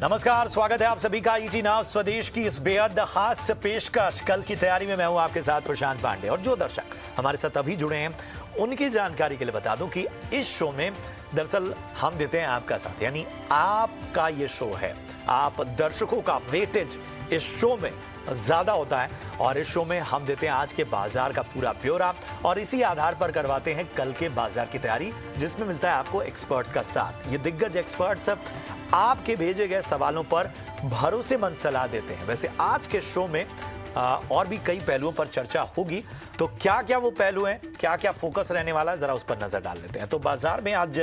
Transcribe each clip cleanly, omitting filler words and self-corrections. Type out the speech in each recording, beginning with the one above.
नमस्कार, स्वागत है आप सभी का ईटी नाउ स्वदेश की इस बेहद खास पेशकश कल की तैयारी में। मैं हूं आपके साथ प्रशांत पांडे। और जो दर्शक हमारे साथ अभी जुड़े हैं उनकी जानकारी के लिए बता दूं कि इस शो में दरअसल हम देते हैं आपका साथ, यानी आपका ये शो है। आप दर्शकों का वेटेज इस शो में ज्यादा होता है और इस शो में हम देते हैं आज के बाजार का पूरा ब्यौरा और इसी आधार पर करवाते हैं कल के बाजार की तैयारी, जिसमें मिलता है आपको एक्सपर्ट्स का साथ। ये दिग्गज एक्सपर्ट्स आपके भेजे गए सवालों पर भरोसेमंद सलाह देते हैं। वैसे आज के शो में और भी कई पहलुओं पर चर्चा होगी, तो क्या क्या वो पहलू हैं, क्या क्या फोकस रहने वाला है, जरा उस पर नजर डाल लेते हैं। तो बाजार में आज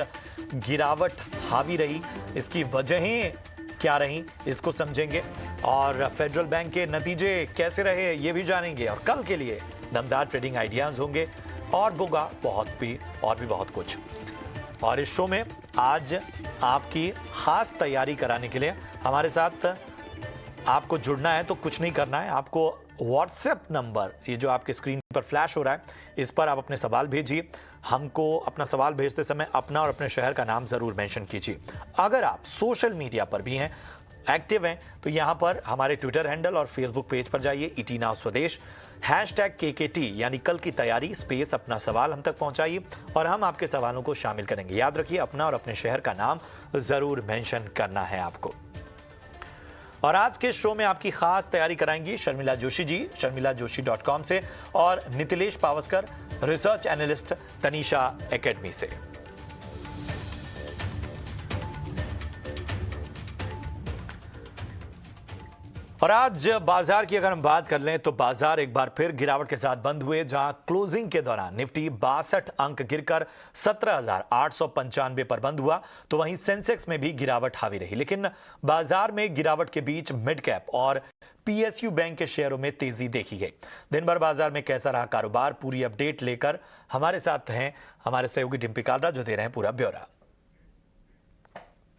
गिरावट हावी रही, इसकी वजहें क्या रही इसको समझेंगे और फेडरल बैंक के नतीजे कैसे रहे ये भी जानेंगे। और कल के लिए दमदार ट्रेडिंग आइडियाज होंगे और होगा बहुत कुछ। और इस शो में आज आपकी खास तैयारी कराने के लिए हमारे साथ आपको जुड़ना है तो कुछ नहीं करना है, आपको व्हाट्सएप नंबर, ये जो आपके स्क्रीन पर फ्लैश हो रहा है, इस पर आप अपने सवाल भेजिए। हमको अपना सवाल भेजते समय अपना और अपने शहर का नाम जरूर मेंशन कीजिए। अगर आप सोशल मीडिया पर भी हैं, एक्टिव हैं, तो यहां पर हमारे ट्विटर हैंडल और फेसबुक पेज पर जाइए, ईटी नाउ स्वदेश, #KKT यानी कल की तैयारी स्पेस अपना सवाल हम तक पहुंचाइए और हम आपके सवालों को शामिल करेंगे। याद रखिए, अपना और अपने शहर का नाम जरूर मेंशन करना है आपको। और आज के शो में आपकी खास तैयारी कराएंगी शर्मिला जोशी जी, sharmilajoshi.com से, और Nitilesh Pawaskar, research analyst Tanisha academy से। और आज बाजार की अगर हम बात कर लें तो बाजार एक बार फिर गिरावट के साथ बंद हुए, जहां क्लोजिंग के दौरान निफ्टी 62 अंक गिरकर 17,895 पर बंद हुआ, तो वहीं सेंसेक्स में भी गिरावट हावी रही। लेकिन बाजार में गिरावट के बीच मिड कैप और पीएसयू बैंक के शेयरों में तेजी देखी गई। दिन भर बाजार में कैसा रहा कारोबार, पूरी अपडेट लेकर हमारे साथ हैं हमारे सहयोगी डिम्पी कालरा, जो दे रहे हैं पूरा ब्यौरा।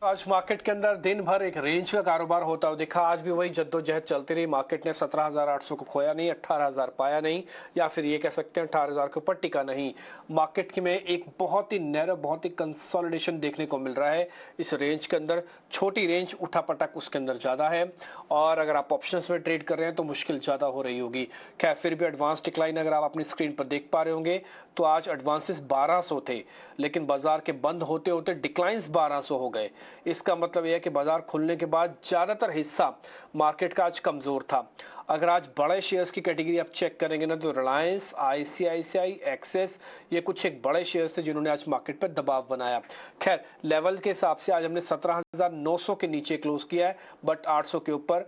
आज मार्केट के अंदर दिन भर एक रेंज का कारोबार होता हुआ देखा। आज भी वही जद्दोजहद चलती रही। मार्केट ने 17,800 को खोया नहीं, 18,000 पाया नहीं, या फिर ये कह सकते हैं 18,000 के ऊपर टिका नहीं। मार्केट की में एक बहुत ही नैरो, बहुत ही कंसोलिडेशन देखने को मिल रहा है इस रेंज के अंदर। छोटी रेंज उठापटक उसके अंदर ज़्यादा है और अगर आप ऑप्शंस में ट्रेड कर रहे हैं तो मुश्किल ज़्यादा हो रही होगी। खैर, फिर भी एडवांस डिक्लाइन अगर आप अपनी स्क्रीन पर देख पा रहे होंगे तो आज एडवांसेस 1200 थे, लेकिन बाजार के बंद होते होते डिक्लाइंस 1200 हो गए। इसका मतलब यह है कि बाजार खुलने के बाद ज्यादातर हिस्सा मार्केट का आज कमजोर था। अगर आज बड़े शेयर्स की कैटेगरी आप चेक करेंगे ना, तो रिलायंस, आईसीआईसीआई, एक्सेस, ये कुछ एक बड़े शेयर्स थे जिन्होंने आज मार्केट पर दबाव बनाया। खैर, लेवल के हिसाब से आज हमने 17,900 के नीचे क्लोज किया है, बट 800 के ऊपर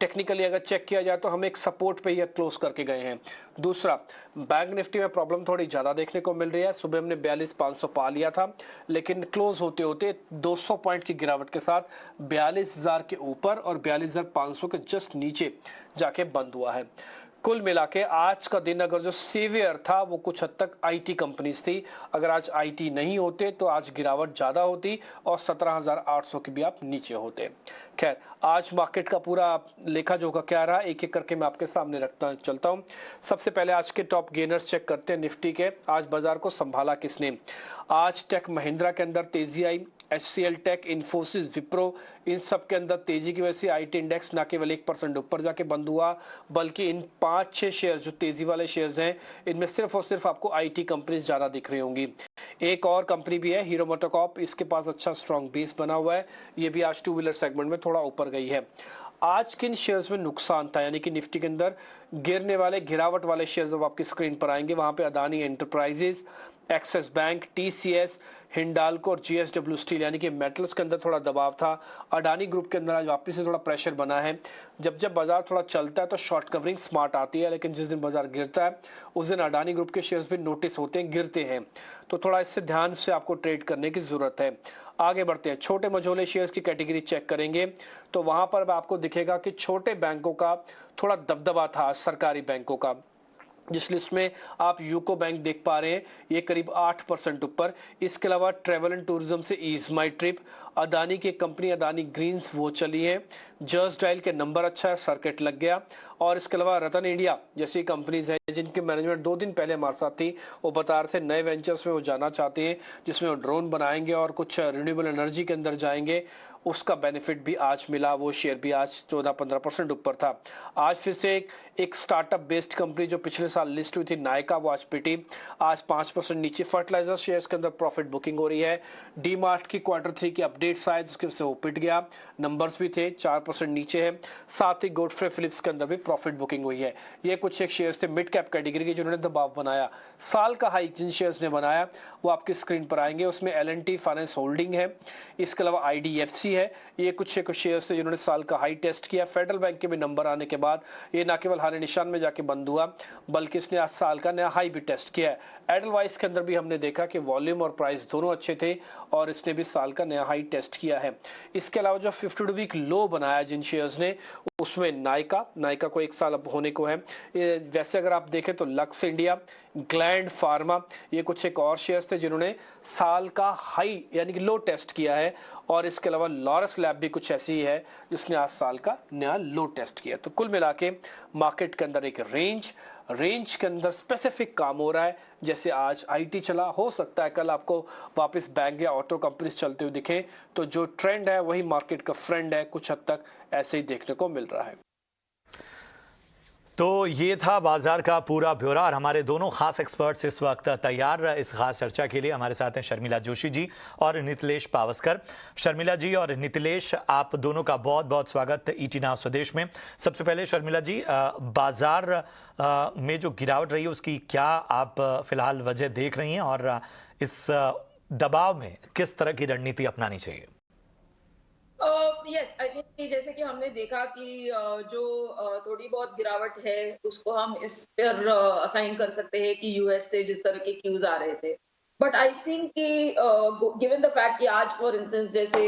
टेक्निकली अगर चेक किया जाए तो हम एक सपोर्ट पे ही क्लोज करके गए हैं। दूसरा, बैंक निफ्टी में प्रॉब्लम थोड़ी ज़्यादा देखने को मिल रही है। सुबह हमने 42,500 पा लिया था, लेकिन क्लोज होते होते 200 पॉइंट की गिरावट के साथ 42,000 के ऊपर और 42,500 के जस्ट नीचे जाके बंद हुआ है। कुल मिला के आज का दिन अगर जो सेवियर था वो कुछ हद तक आईटी कंपनीज थी। अगर आज आईटी नहीं होते तो आज गिरावट ज़्यादा होती और 17,800 के भी आप नीचे होते। खैर, आज मार्केट का पूरा लेखा जोखा क्या रहा, एक एक करके मैं आपके सामने रखता चलता हूँ। सबसे पहले आज के टॉप गेनर्स चेक करते हैं निफ्टी के। आज बाजार को संभाला किसने? आज टेक महिंद्रा के अंदर तेजी आई, HCL टेक, इन्फोसिस, विप्रो, इन सब के अंदर तेजी की वजह से आईटी इंडेक्स ना केवल 1% ऊपर जाके बंद हुआ, बल्कि इन 5-6 शेयर जो तेजी वाले शेयर्स हैं, इनमें सिर्फ और सिर्फ आपको आईटी कंपनीज ज्यादा दिख रही होंगी। एक और कंपनी भी है, हीरो मोटोकॉर्प, इसके पास अच्छा स्ट्रॉन्ग बेस बना हुआ है, ये भी आज टू व्हीलर सेगमेंट में थोड़ा ऊपर गई है। आज किन शेयर्स में नुकसान था, यानी कि निफ्टी के अंदर गिरने वाले, गिरावट वाले शेयर्स अब आपकी स्क्रीन पर आएंगे। वहां पे Adani enterprises, axis bank, TCS, Hindalco और JSW स्टील, यानी कि मेटल्स के अंदर थोड़ा दबाव था। अडानी ग्रुप के अंदर आज वापस से थोड़ा प्रेशर बना है। जब बाजार थोड़ा चलता है तो शॉर्ट कवरिंग स्मार्ट आती है, लेकिन जिस दिन बाजार गिरता है उस दिन अडानी ग्रुप के शेयर्स भी नोटिस होते हैं, गिरते हैं, तो थोड़ा इससे ध्यान से आपको ट्रेड करने की जरूरत है। आगे बढ़ते हैं, छोटे मझोले शेयर्स की कैटेगरी चेक करेंगे तो वहां पर आपको दिखेगा कि छोटे बैंकों का थोड़ा दबदबा था, सरकारी बैंकों का। जिस लिस्ट में आप यूको बैंक देख पा रहे हैं, ये करीब 8% ऊपर। इसके अलावा ट्रैवल एंड टूरिज्म से ईज माई ट्रिप, अदानी की कंपनी अदानी ग्रीन्स वो चली है, जस्ट डायल के नंबर अच्छा है, सर्किट लग गया। और इसके अलावा रतन इंडिया जैसी कंपनीज हैं जिनकी मैनेजमेंट 2 दिन पहले हमारे साथ थी, वो बता रहे थे नए वेंचर्स में वो जाना चाहते हैं जिसमें वो ड्रोन बनाएंगे और कुछ रिन्यूएबल एनर्जी के अंदर जाएंगे। उसका बेनिफिट भी आज मिला। वो शेयर भी आज 14-15% ऊपर था। आज फिर से एक स्टार्टअप बेस्ड कंपनी जो पिछले साल लिस्ट हुई थी नायका, वो आज पिटी, आज 5% नीचे। फर्टिलाइजर शेयर्स के अंदर प्रॉफिट बुकिंग हो रही है। डी मार्ट की Q3 की अपडेट्स आए जिसके वजह से वो पिट गया, नंबर्स भी थे, 4% नीचे है। साथ ही गोडफ्रे फिलिप्स के अंदर भी प्रॉफिट बुकिंग हुई है। ये कुछ एक शेयर्स थे मिड कैप कैटेगरी के जिन्होंने दबाव बनाया। साल का हाई जिन शेयर्स ने बनाया वो आपकी स्क्रीन पर आएंगे। उसमें L&T फाइनेंस होल्डिंग है, इसके अलावा IDFC है। ये कुछ शेयर्स थे जिन्होंने साल का हाई टेस्ट किया। फेडरल बैंक के भी नंबर आने के बाद ये ना केवल हारे निशान में जाके बंद हुआ बल्कि इसने आज साल का नया हाई भी टेस्ट किया है। एडलवाइस के अंदर भी हमने देखा कि वॉल्यूम और प्राइस दोनों अच्छे थे और इसने भी साल का नया हाई टेस्ट किया है। इसके अलावा जो 52 वीक लो बनाया जिन शेयर्स ने, उसमें नायका को 1 साल अब होने को है। वैसे अगर आप देखें तो लक्स इंडिया, ग्लैंड फार्मा, ये कुछ एक और शेयर्स थे जिन्होंने साल का हाई यानी कि लो टेस्ट किया है। और इसके अलावा लॉरस लैब भी कुछ ऐसी ही है जिसने आज साल का नया लो टेस्ट किया। तो कुल मिला के मार्केट के अंदर एक रेंज के अंदर स्पेसिफिक काम हो रहा है। जैसे आज IT चला, हो सकता है कल आपको वापस बैंक या ऑटो कंपनीज चलते हुए दिखे। तो जो ट्रेंड है वही मार्केट का फ्रेंड है, कुछ हद तक ऐसे ही देखने को मिल रहा है। तो ये था बाजार का पूरा ब्यौरा और हमारे दोनों खास एक्सपर्ट्स इस वक्त तैयार इस खास चर्चा के लिए। हमारे साथ हैं शर्मिला जोशी जी और नितिलेश पावस्कर। शर्मिला जी और नितिलेश, आप दोनों का बहुत बहुत स्वागत ET नाउ स्वदेश में। सबसे पहले शर्मिला जी, बाजार में जो गिरावट रही है उसकी क्या आप फिलहाल वजह देख रही हैं और इस दबाव में किस तरह की रणनीति अपनानी चाहिए? यस, आई थिंक कि जैसे कि हमने देखा कि जो थोड़ी बहुत गिरावट है उसको हम इस पर असाइन कर सकते हैं कि यूएस से जिस तरह के क्यूज आ रहे थे। बट आई थिंक कि गिवन द फैक्ट कि आज फॉर इंस्टेंस जैसे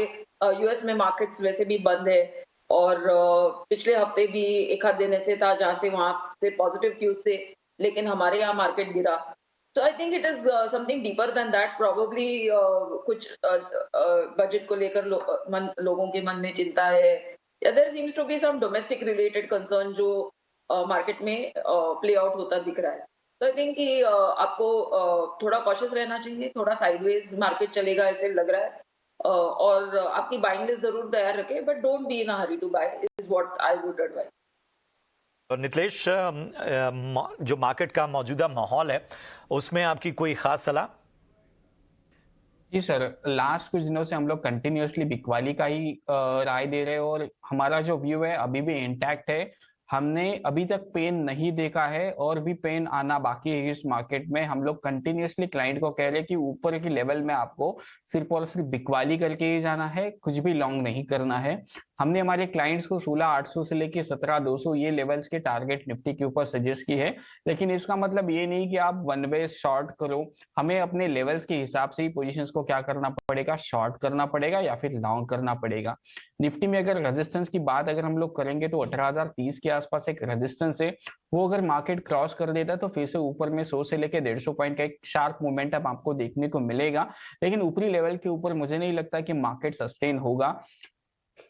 यूएस में मार्केट्स वैसे भी बंद है और पिछले हफ्ते भी एक आध दिन ऐसे था जहां से वहां से पॉजिटिव क्यूज थे, लेकिन हमारे यहाँ मार्केट गिरा। So I think it is something deeper than that. Probably कुछ बजट को लेकर लोगों के मन में चिंता है। There seems to be some domestic related concern जो मार्केट में प्ले आउट होता दिख रहा है। So I think कि आपको थोड़ा कॉशियस रहना चाहिए, थोड़ा साइडवेज मार्केट चलेगा ऐसे लग रहा है। और आपकी बाइंग लिस्ट जरूर तैयार रखें, but don't be in a hurry to buy is what I would advice. और नितिलेश, जो मार्केट का मौजूदा माहौल है उसमें आपकी कोई खास सलाह? जी सर, लास्ट कुछ दिनों से हम लोग कंटिन्यूअसली बिकवाली का ही राय दे रहे हैं और हमारा जो व्यू है अभी भी इंटैक्ट है। हमने अभी तक पेन नहीं देखा है और भी पेन आना बाकी है इस मार्केट में। हम लोग कंटिन्यूअसली क्लाइंट को कह रहे हैं कि ऊपर की लेवल में आपको सिर्फ और सिर्फ बिकवाली करके ही जाना है, कुछ भी लॉन्ग नहीं करना है। हमने हमारे क्लाइंट्स को 16,800 से लेके 17,200 ये लेवल्स के टारगेट निफ्टी के ऊपर सजेस्ट की है, लेकिन इसका मतलब ये नहीं कि आप वन वे शॉर्ट करो। हमें अपने लेवल्स के हिसाब से ही पोजीशंस को क्या करना पड़ेगा, शॉर्ट करना पड़ेगा या फिर लॉन्ग करना पड़ेगा। निफ्टी में अगर रेजिस्टेंस की बात अगर हम लोग करेंगे तो 18,030 के आसपास एक रेजिस्टेंस है, वो अगर मार्केट क्रॉस कर देता है तो फिर से ऊपर में 100 से लेके 150 पॉइंट का एक शार्प मोमेंटम आपको देखने को मिलेगा। लेकिन ऊपरी लेवल के ऊपर मुझे नहीं लगता कि मार्केट सस्टेन होगा,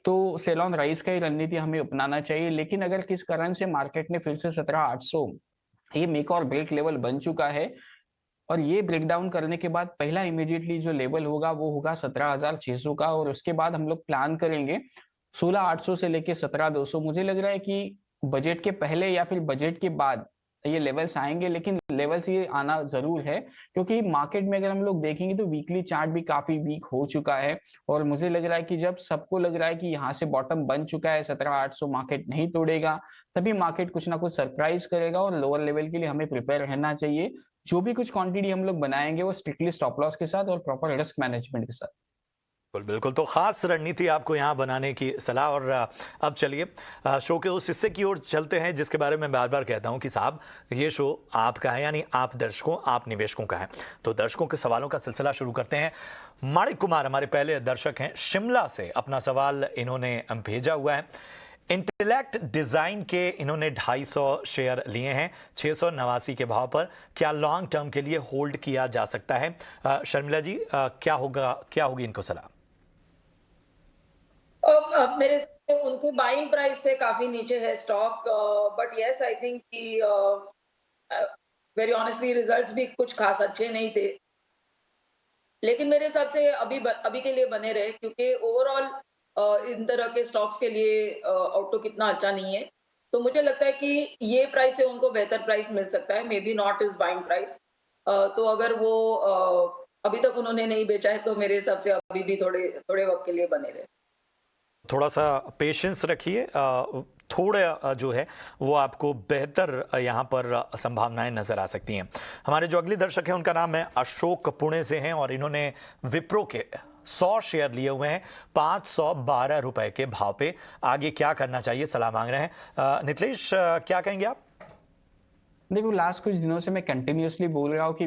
तो सेल ऑन राइज का ही रणनीति हमें अपनाना चाहिए। लेकिन अगर किस कारण से मार्केट ने फिर से 17,800 ये मेक और ब्रेक लेवल बन चुका है और ये ब्रेक डाउन करने के बाद पहला इमीडिएटली जो लेवल होगा वो होगा 17,600 का और उसके बाद हम लोग प्लान करेंगे 16,800 से लेके 17,200। मुझे लग रहा है कि बजट के पहले या फिर बजट के बाद ये लेवल्स आएंगे, लेकिन लेवल्स ये आना जरूर है क्योंकि मार्केट में अगर हम लोग देखेंगे तो वीकली चार्ट भी काफी वीक हो चुका है और मुझे लग रहा है कि जब सबको लग रहा है कि यहाँ से बॉटम बन चुका है, 17,800 मार्केट नहीं तोड़ेगा, तभी मार्केट कुछ ना कुछ सरप्राइज करेगा और लोअर लेवल के लिए हमें प्रिपेयर रहना चाहिए। जो भी कुछ क्वांटिटी हम लोग बनाएंगे वो स्ट्रिक्टली स्टॉप लॉस के साथ और प्रॉपर रिस्क मैनेजमेंट के साथ। बिल्कुल बिल्कुल, तो खास रणनीति आपको यहाँ बनाने की सलाह। और अब चलिए शो के उस हिस्से की ओर चलते हैं जिसके बारे में बार बार कहता हूँ कि साहब ये शो आपका है, यानी आप दर्शकों, आप निवेशकों का है। तो दर्शकों के सवालों का सिलसिला शुरू करते हैं। माणिक कुमार हमारे पहले दर्शक हैं, शिमला से अपना सवाल इन्होंने भेजा हुआ है। इंटेलेक्ट डिजाइन के इन्होंने 250 शेयर लिए हैं 689 के भाव पर, क्या लॉन्ग टर्म के लिए होल्ड किया जा सकता है? शर्मिला जी, क्या होगी इनको सलाह? मेरे से उनके बाइंग प्राइस से काफी नीचे है stock, but yes I think कि वेरी ऑनेस्टली रिजल्ट्स भी कुछ खास अच्छे नहीं थे, लेकिन मेरे हिसाब से अभी के लिए बने रहे क्योंकि ओवरऑल इन तरह के स्टॉक्स के लिए आउटलुक इतना अच्छा नहीं है। तो मुझे लगता है कि ये प्राइस से उनको बेहतर प्राइस मिल सकता है, may be not is buying price. तो अगर वो अभी तक उन्होंने नहीं बेचा है तो मेरे हिसाब से अभी भी थोड़े थोड़े वक्त के लिए बने रहे। थोड़ा सा पेशेंस रखिए, थोड़ा जो है वो आपको बेहतर यहाँ पर संभावनाएं नजर आ सकती हैं। हमारे जो अगले दर्शक हैं उनका नाम है अशोक, पुणे से हैं और इन्होंने विप्रो के 100 शेयर लिए हुए हैं 512 रुपए के भाव पे। आगे क्या करना चाहिए सलाह मांग रहे हैं। नितलेश, क्या कहेंगे आप? देखो, लास्ट कुछ दिनों से मैं कंटिन्यूअसली बोल रहा हूँ कि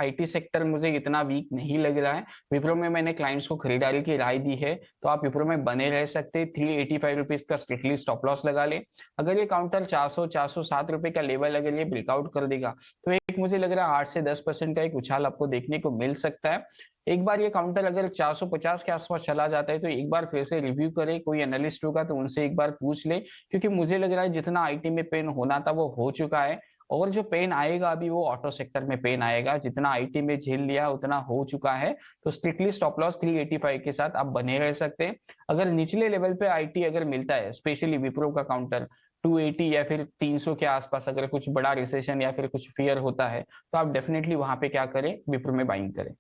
आईटी सेक्टर मुझे इतना वीक नहीं लग रहा है। विप्रो में मैंने क्लाइंट्स को खरीदारी की राय दी है, तो आप विप्रो में बने रह सकते। 385 रुपीज का स्ट्रिक्टली स्टॉप लॉस लगा ले। अगर ये काउंटर 407 रुपए का लेवल अगर ये ब्रेकआउट कर देगा तो एक मुझे लग रहा है 8 से 10% का एक उछाल आपको देखने को मिल सकता है। एक बार ये काउंटर अगर 450 के आसपास चला जाता है तो एक बार फिर से रिव्यू करे, कोई एनालिस्ट होगा तो उनसे एक बार पूछ ले, क्योंकि मुझे लग रहा है जितना आईटी में पेन होना था वो हो चुका है। और जो पेन आएगा अभी वो ऑटो सेक्टर में पेन आएगा। जितना आईटी में झेल लिया उतना हो चुका है। तो स्ट्रिक्टली स्टॉप लॉस 385 के साथ आप बने रह सकते हैं। अगर निचले लेवल पे आईटी अगर मिलता है, स्पेशली विप्रो का काउंटर 280 या फिर 300 के आसपास, अगर कुछ बड़ा रिसेशन या फिर कुछ फियर होता है तो आप डेफिनेटली वहां पे क्या करें, विप्रो में बाइंग करें।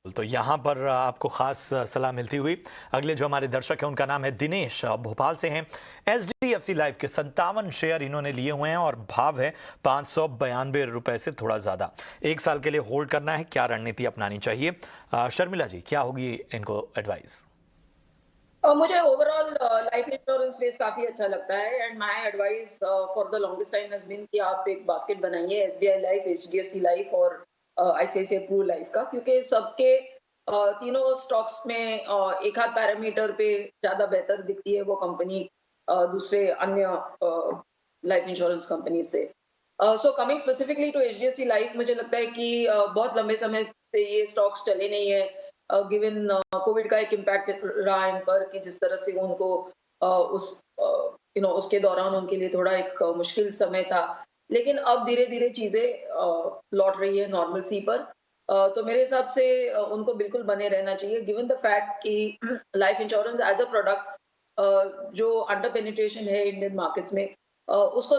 तो यहाँ पर आपको खास सलाह मिलती हुई। अगले जो हमारे दर्शक हैं उनका नाम है दिनेश, भोपाल से हैं। एचडीएफसी लाइफ के 57 शेयर इन्होंने लिए हुए हैं और भाव है 592 रुपए से थोड़ा ज्यादा। 1 साल के लिए होल्ड करना है, क्या रणनीति अपनानी चाहिए? शर्मिला जी, क्या होगी इनको एडवाइस? मुझे ओवरऑल लाइफ इंश्योरेंस स्पेस काफी अच्छा लगता है and my advice for the longest time has been कि आप एक बास्केट बनाइए एसबीआई लाइफ, एचडीएफसी लाइफ और आईसीआईसीआई प्रू लाइफ का, क्योंकि सबके तीनों स्टॉक्स में एक आध पैरामीटर पे ज्यादा बेहतर दिखती है वो कंपनी दूसरे अन्य लाइफ इंश्योरेंस कंपनी से। So coming specifically to HDFC life, मुझे लगता है कि बहुत लंबे समय से ये स्टॉक्स चले नहीं है, गिवन कोविड का एक इम्पैक्ट रहा इन पर कि जिस तरह से उनको उसके दौरान उनके लिए थोड़ा एक मुश्किल समय था। लेकिन अब धीरे धीरे चीजें लौट रही है नॉर्मल सी पर। तो मेरे हिसाब से उनको बिल्कुल बने रहना चाहिए, गिवन द फैक्ट कि life insurance as a product जो अंडर पेनिट्रेशन है इंडियन मार्केट्स में, उसको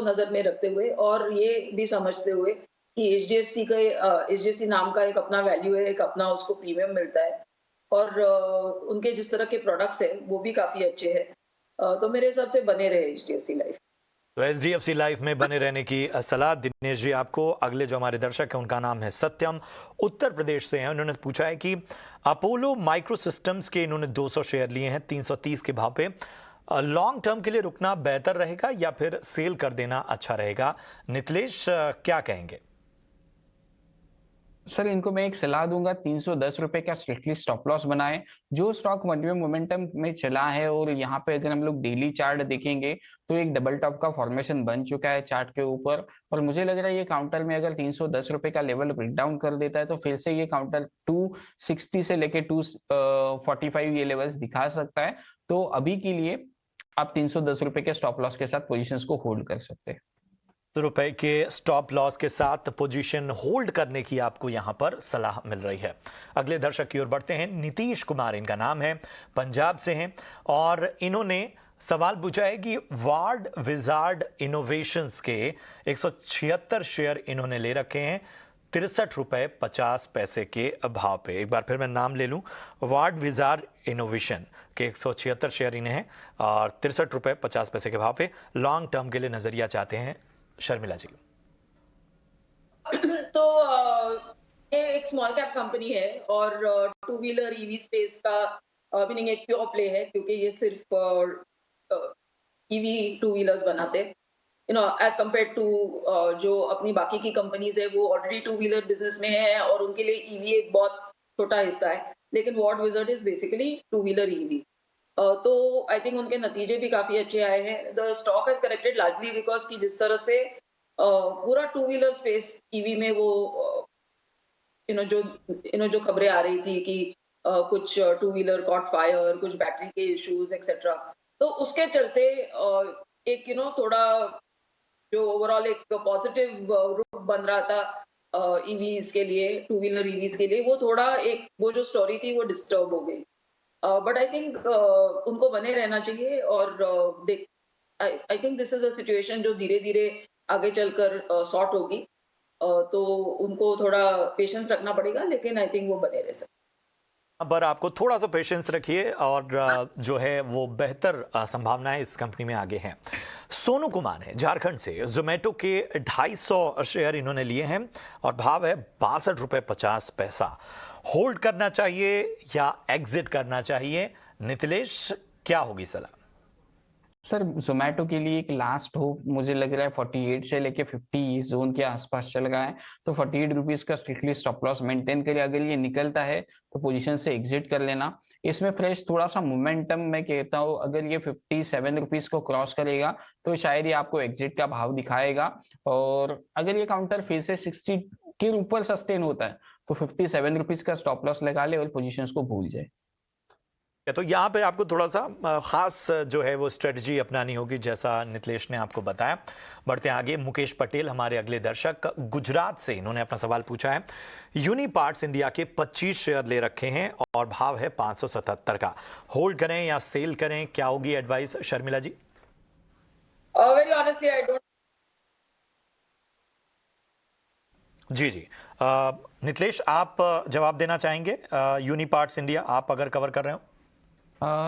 नजर में रखते हुए और ये भी समझते हुए कि एचडीएफसी नाम का एक अपना वैल्यू है, एक अपना उसको प्रीमियम मिलता है और उनके जिस तरह के प्रोडक्ट्स हैं वो भी काफी अच्छे हैं। तो मेरे हिसाब से बने रहे एचडीएफसी लाइफ। तो एचडीएफसी लाइफ में बने रहने की सलाह दिनेश जी आपको। अगले जो हमारे दर्शक हैं उनका नाम है सत्यम, उत्तर प्रदेश से हैं। उन्होंने पूछा है कि अपोलो माइक्रो सिस्टम्स के इन्होंने 200 शेयर लिए हैं 330 के भाव पे। लॉन्ग टर्म के लिए रुकना बेहतर रहेगा या फिर सेल कर देना अच्छा रहेगा? नितलेश, क्या कहेंगे? सर, इनको मैं एक सलाह दूंगा, 310 रुपए का स्ट्रिक्टली स्टॉप लॉस बनाए। जो स्टॉक वन वे मोमेंटम में चला है और यहाँ पे अगर हम लोग डेली चार्ट देखेंगे तो एक डबल टॉप का फॉर्मेशन बन चुका है चार्ट के ऊपर। और मुझे लग रहा है ये काउंटर में अगर 310 रुपए का लेवल ब्रेक डाउन कर देता है तो फिर से ये काउंटर 260 से लेके 245 ये लेवल्स दिखा सकता है। तो अभी के लिए आप 310 रुपए के स्टॉप लॉस के साथ पोजिशन को होल्ड कर सकते हैं। रुपए के स्टॉप लॉस के साथ पोजीशन होल्ड करने की आपको यहां पर सलाह मिल रही है। अगले दर्शक की ओर बढ़ते हैं। नीतीश कुमार इनका नाम है, पंजाब से हैं और इन्होंने सवाल पूछा है कि वार्ड विजार्ड इनोवेशंस के 176 शेयर इन्होंने ले रखे हैं 63 रुपए 50 पैसे के भाव पे। एक बार फिर मैं नाम ले लूं, वार्ड विजार्ड इनोवेशन के 176 शेयर इन्हें हैं और 63 रुपए 50 पैसे के भाव पे। लॉन्ग टर्म के लिए नजरिया चाहते हैं शर्मिला जी। तो ये एक स्मॉल कैप कंपनी है और टू व्हीलर ईवी स्पेस का मीनिंग एक प्योर प्ले है, क्योंकि ये सिर्फ ईवी टू व्हीलर्स बनाते हैं एज कम्पेयर टू जो अपनी बाकी की कंपनीज है वो ऑलरेडी टू व्हीलर बिजनेस में है और उनके लिए ईवी एक बहुत छोटा हिस्सा है। लेकिन ward wizard is basically two wheeler EV. तो आई थिंक उनके नतीजे भी काफी अच्छे आए हैं। The stock has corrected largely because कि जिस तरह से पूरा टू व्हीलर स्पेस ईवी में वो जो खबरें आ रही थी कि कुछ टू व्हीलर कॉट फायर, कुछ बैटरी के इश्यूज एक्सेट्रा, तो उसके चलते एक थोड़ा जो ओवरऑल एक पॉजिटिव रूप बन रहा था ईवीज के लिए, टू व्हीलर ईवीज के लिए, वो थोड़ा एक वो जो स्टोरी थी वो डिस्टर्ब हो गई। बट आई थिंक उनको बने रहना चाहिए और देख I think this is a situation जो धीरे धीरे आगे चलकर सॉर्ट होगी, तो उनको थोड़ा पेशेंस रखना पड़ेगा, लेकिन आई थिंक वो बने रह सकते। पर आपको थोड़ा सा पेशेंस रखिए और जो है वो बेहतर संभावनाएं इस कंपनी में आगे हैं। सोनू कुमार है झारखंड से, जोमेटो के 250 शेयर इन्होंने लिए हैं और भाव है 62.50 रुपए। होल्ड करना चाहिए या एग्जिट करना चाहिए? नितिलेश, क्या होगी सलाह? सर जोमेटो के लिए एक लास्ट होप मुझे लग रहा है 48 से लेके 50 जोन के आसपास चल रहा है, तो 48 रुपीज का स्ट्रिक्टली स्टॉप लॉस मेंटेन करिए। अगर ये निकलता है तो पोजीशन से एग्जिट कर लेना। इसमें फ्रेश थोड़ा सा मोमेंटम मैं कहता हूँ, अगर ये 57 रुपीज को क्रॉस करेगा तो शायद ये आपको एग्जिट का भाव दिखाएगा, और अगर ये काउंटर फिर से 60 के ऊपर सस्टेन होता है तो 57 रुपीज का स्टॉप लॉस लगा ले और पोजीशंस को भूल जाए। तो यहाँ पे आपको थोड़ा सा खास जो है वो स्ट्रेटजी अपनानी होगी, जैसा नितिलेश ने आपको बताया। बढ़ते आगे, मुकेश पटेल हमारे अगले दर्शक गुजरात से, इन्होंने अपना सवाल पूछा है। यूनी पार्ट्स इंडिया के 25 शेयर ले रखे हैं और भाव है 577 का। होल्ड करें या सेल करें, क्या होगी advice Sharmila ji? Very honestly I don't. जी जी, नितिलेश आप जवाब देना चाहेंगे? यूनी पार्ट्स इंडिया आप अगर कवर कर रहे हो।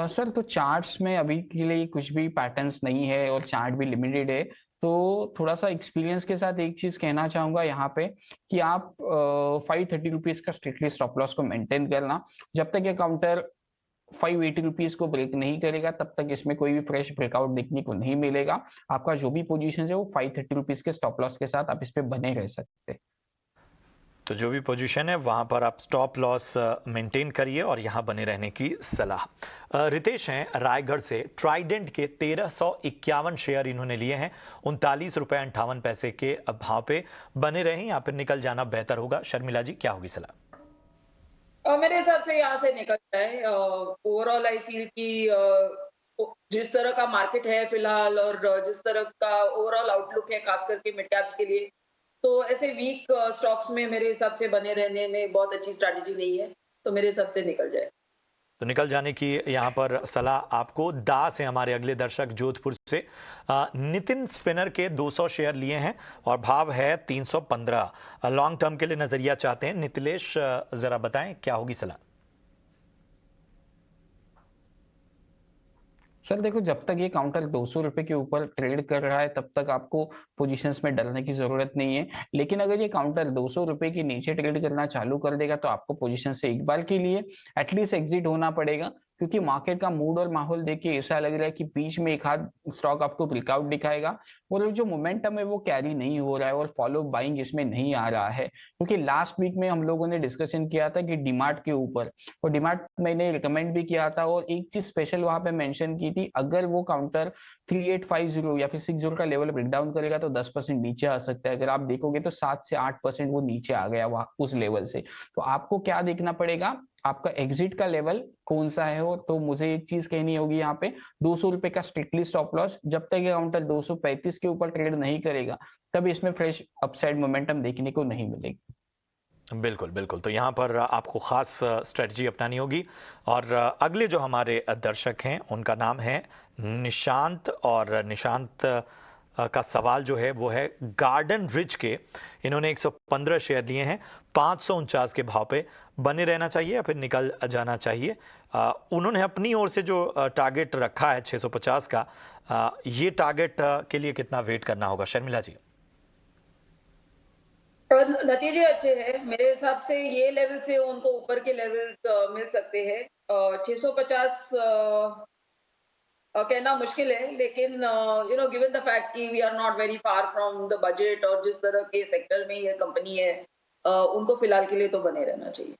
सर तो चार्ट्स में अभी के लिए कुछ भी पैटर्न्स नहीं है और चार्ट भी लिमिटेड है, तो थोड़ा सा एक्सपीरियंस के साथ एक चीज कहना चाहूंगा यहाँ पे कि आप 530 रुपीज का स्ट्रिक्टली स्टॉप लॉस को मेंटेन करना। जब तक ये काउंटर 580 रुपीज को ब्रेक नहीं करेगा तब तक इसमें कोई भी फ्रेश ब्रेकआउट देखने को नहीं मिलेगा। आपका जो भी पोजीशन है वो 530 रुपीज के स्टॉप लॉस के साथ आप इस पे बने रह सकते हैं। तो जो भी पोजीशन है वहां पर आप स्टॉप लॉस मेंटेन करिए और यहां बने रहने की सलाह। रितेश हैं रायगढ़ से, ट्राइडेंट के 1351 शेयर इन्होंने लिए हैं, 39.58 के भाव पे बने रहें या फिर निकल जाना बेहतर होगा? शर्मिला जी, क्या होगी सलाह? मेरे हिसाब से यहाँ से निकल जाए। ओवरऑल आई फील कि जिस तरह का मार्केट है फिलहाल और जिस तरह का ओवरऑल आउटलुक है खास करके मिड कैप्स के लिए, तो ऐसे वीक स्टॉक्स में मेरे हिसाब से बने रहने में बहुत अच्छी स्ट्रैटेजी नहीं है, तो मेरे हिसाब से निकल जाए। तो निकल जाने की यहाँ पर सलाह आपको। दास है हमारे अगले दर्शक जोधपुर से, नितिन स्पिनर के 200 शेयर लिए हैं और भाव है 315। लॉन्ग टर्म के लिए नजरिया चाहते हैं। नितिलेश जरा बताएं क्या होगी सलाह? सर देखो, जब तक ये काउंटर 200 रुपए के ऊपर ट्रेड कर रहा है तब तक आपको पोजीशंस में डरने की जरूरत नहीं है, लेकिन अगर ये काउंटर 200 रुपए के नीचे ट्रेड करना चालू कर देगा तो आपको पोजीशन से एक बार के लिए एटलीस्ट एग्जिट होना पड़ेगा, क्योंकि मार्केट का मूड और माहौल देख के ऐसा लग रहा है कि बीच में एक आध स्टॉक आपको ब्रेकआउट दिखाएगा और जो मोमेंटम है वो कैरी नहीं हो रहा है और फॉलो बाइंग इसमें नहीं आ रहा है। क्योंकि लास्ट वीक में हम लोगों ने डिस्कशन किया था कि डीमार्ट के ऊपर, और डीमार्ट मैंने रिकमेंड भी किया था और एक चीज स्पेशल वहां पे मेंशन की थी, अगर वो काउंटर 3850 या फिर 60 का लेवल ब्रेक डाउन करेगा तो 10% नीचे आ सकता है। अगर आप देखोगे तो 7 से 8% वो नीचे आ गया वहां उस लेवल से। तो आपको क्या देखना पड़ेगा, आपका एग्जिट का लेवल कौन सा है हो। तो मुझे एक चीज कहनी होगी यहाँ पे, 200 रुपए का स्ट्रिक्टली स्टॉप लॉस। जब तक ये काउंटर 235 के ऊपर ट्रेड नहीं करेगा तब इसमें फ्रेश अपसाइड मोमेंटम देखने को नहीं मिलेगी। बिल्कुल बिल्कुल, तो यहाँ पर आपको खास स्ट्रेटजी अपनानी होगी। और अगले जो हमारे दर्शक हैं उनका नाम है निशांत, और निशांत का सवाल जो है वो है गार्डन रिच के, इन्होंने 115 शेयर लिए हैं, 549 के भाव पे बने रहना चाहिए या फिर निकल जाना चाहिए? उन्होंने अपनी ओर से जो टारगेट रखा है 650 का, ये टारगेट के लिए कितना वेट करना होगा शर्मिला जी? नतीजे अच्छे हैं मेरे हिसाब से, ये लेवल से उनको ऊपर के लेवल्स मिल सकते हैं। 650 कहना मुश्किल है, लेकिन गिवन द फैक्ट कि we are not very far from the budget और जिस तरह के सेक्टर में ये कंपनी है, उनको फिलहाल के लिए तो बने रहना चाहिए।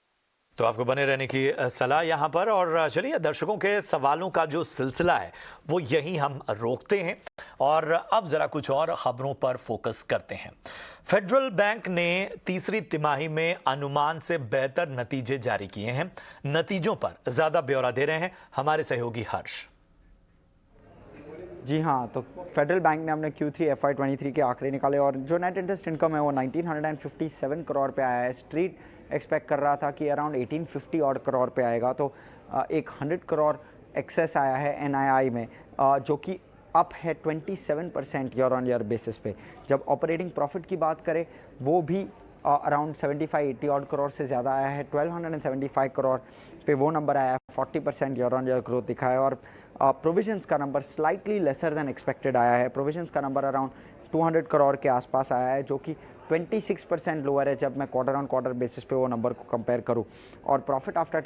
तो आपको बने रहने की सलाह यहाँ पर। और चलिए, दर्शकों के सवालों का जो सिलसिला है वो यहीं हम रोकते हैं और अब जरा कुछ और खबरों पर फोकस करते हैं। फेडरल बैंक ने तीसरी तिमाही में अनुमान से बेहतर नतीजे जारी किए हैं। नतीजों पर ज्यादा ब्यौरा दे रहे हैं हमारे सहयोगी हर्ष। जी हाँ, तो फेडरल बैंक ने अपने Q3 FY23 के आंकड़े निकाले और जो नेट इंटरेस्ट इनकम है वो 1957 करोड़ पे आया है। स्ट्रीट एक्सपेक्ट कर रहा था कि अराउंड 1850 करोड़ पे आएगा। तो एक 100 करोड़ एक्सेस आया है एनआईआई में, जो कि अप है 27% ईयर ऑन ईयर बेसिस पे। जब ऑपरेटिंग प्रॉफिट की बात करें वो भी अराउंड 75-80 ऑड करोड़ से ज़्यादा आया है, 1275 करोड़ पे वो नंबर आया है, 40% ईयर ऑन ईयर ग्रोथ दिखा है। और प्रोविजंस का number slightly lesser than expected आया है, प्रोविजंस का नंबर अराउंड 200 करोड़ के आसपास आया है, जो कि 26% लोअर है जब मैं क्वार्टर ऑन क्वार्टर बेसिस पे वो नंबर को कंपेयर करूँ। और प्रॉफिट आफ्टर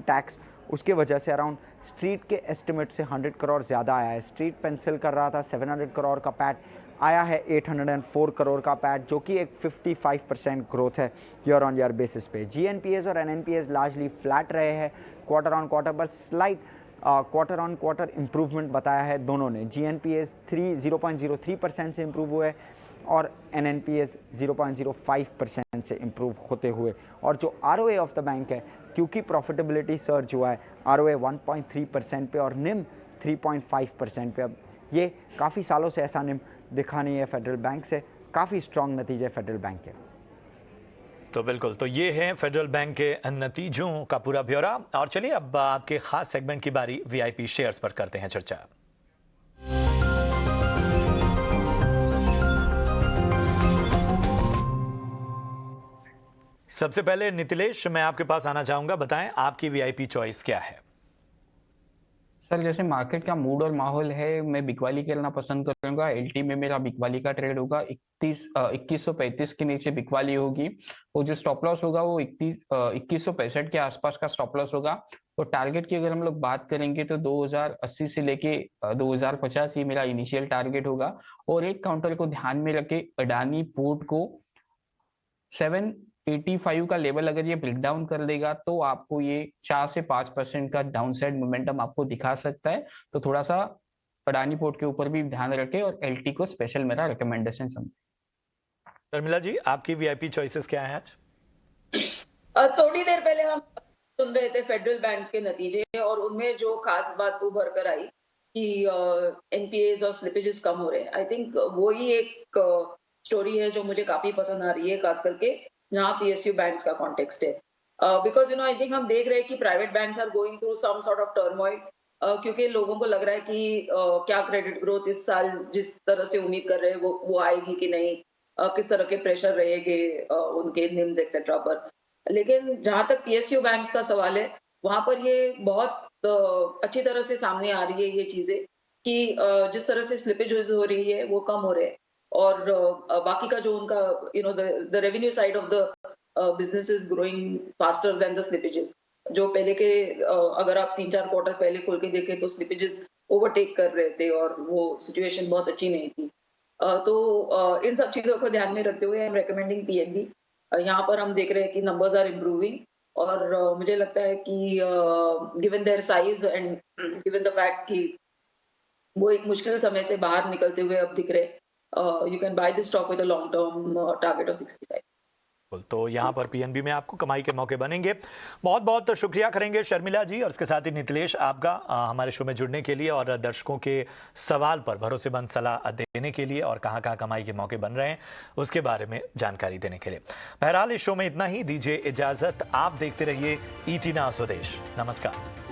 टैक्स उसके वजह से अराउंड स्ट्रीट के एस्टिमेट से 100 करोड़ ज़्यादा आया है। स्ट्रीट पेंसिल कर रहा था 700 करोड़ का पैट, आया है 804 करोड़ का पैट, जो कि एक 55% ग्रोथ है ईयर ऑन ईयर बेसिस पे। जीएनपीएस और एनएनपीएस लार्जली फ्लैट रहे हैं क्वार्टर ऑन क्वार्टर, पर slight quarter on quarter improvement बताया है दोनों ने। जीएनपीएस 0.03% से इम्प्रूव हुए और एनएनपीएस 0.05% से इम्प्रूव होते हुए। और जो आरओए ऑफ द बैंक है, क्योंकि प्रॉफिटेबिलिटी सर्ज हुआ है, आरओए 1.3% पे और निम 3.5% पे। अब ये काफ़ी सालों से ऐसा निम दिखा नहीं है फेडरल बैंक से, काफ़ी स्ट्रॉन्ग नतीजे फेडरल बैंक के। तो बिल्कुल, तो ये है फेडरल बैंक के नतीजों का पूरा ब्यौरा। और चलिए अब आपके खास सेगमेंट की बारी वीआईपी शेयर्स पर करते हैं चर्चा। सबसे पहले नितिलेश, मैं आपके पास आना चाहूंगा, बताएं आपकी वीआईपी चॉइस क्या है। सर जैसे मार्केट का मूड और माहौल है, मैं बिकवाली खेलना पसंद करूंगा। एलटी में मेरा बिकवाली का ट्रेड होगा, 2135 के नीचे बिकवाली होगी। वो जो स्टॉप लॉस होगा वो 2165 के आसपास का स्टॉप लॉस होगा। तो टारगेट की अगर हम लोग बात करेंगे तो 2080 से लेके 2050 ये मेरा इनिशियल टारगेट होगा। और एक काउंटर को ध्यान में रखे, अडानी पोर्ट को 785 का लेवल अगर ये ब्रेक डाउन कर देगा तो आपको ये 4 से 5% का डाउनसाइड मोमेंटम आपको दिखा सकता है। तो थोड़ा सा अडानी पोर्ट के ऊपर भी ध्यान रखें और एलटी को स्पेशल मेरा रिकमेंडेशन समझे। शर्मिला जी, आपकी वीआईपी चॉइसेस क्या हैं आज? थोड़ी देर पहले हम सुन रहे थे फेडरल बैंक्स के नतीजे, और उनमें जो खास बात उभर कर आई कि एनपीएस और स्लिपेजेस कम हो रहे हैं। आई थिंक वो ही एक स्टोरी है जो मुझे काफी पसंद आ रही है, खास करके जहाँ पीएसयू बैंक्स का कॉन्टेक्स्ट है। बिकॉज आई थिंक हम देख रहे हैं कि private banks are going through some sort of turmoil, क्योंकि लोगों को लग रहा है कि क्या क्रेडिट ग्रोथ इस साल जिस तरह से उम्मीद कर रहे हैं वो आएगी कि नहीं, किस तरह के प्रेशर रहेंगे उनके निम्स एक्सेट्रा पर। लेकिन जहां तक पीएसयू बैंक्स का सवाल है, वहां पर ये बहुत अच्छी तरह से सामने आ रही है ये चीजें कि जिस तरह से स्लिपेज हो रही है वो कम हो रहे हैं, और बाकी का जो उनका the revenue side of the business is growing faster than the slippages. जो पहले के अगर आप 3-4 क्वार्टर पहले खोल के देखें तो स्लिपेजेस ओवरटेक कर रहे थे और वो सिचुएशन बहुत अच्छी नहीं थी। तो इन सब चीजों को ध्यान में रखते हुए आई एम रिकमेंडिंग पीएनबी। यहाँ पर हम देख रहे हैं कि नंबर्स आर इम्प्रूविंग, और मुझे लगता है कि given their size and given the fact कि वो एक मुश्किल समय से बाहर निकलते हुए अब दिख रहे, you can by this stock with a long term target of 65। तो यहाँ पर पीएनबी में आपको कमाई के मौके बनेंगे। बहुत बहुत शुक्रिया करेंगे शर्मिला जी, और इसके साथ ही नितिलेश आपका हमारे शो में जुड़ने के लिए और दर्शकों के सवाल पर भरोसेमंद सलाह देने के लिए और कहाँ कहाँ कमाई के मौके बन रहे हैं उसके बारे में जानकारी देने के लिए। बहरहाल इस शो में इतना ही, दीजिए इजाजत। आप देखते रहिए ईटी नाउ स्वदेश। नमस्कार।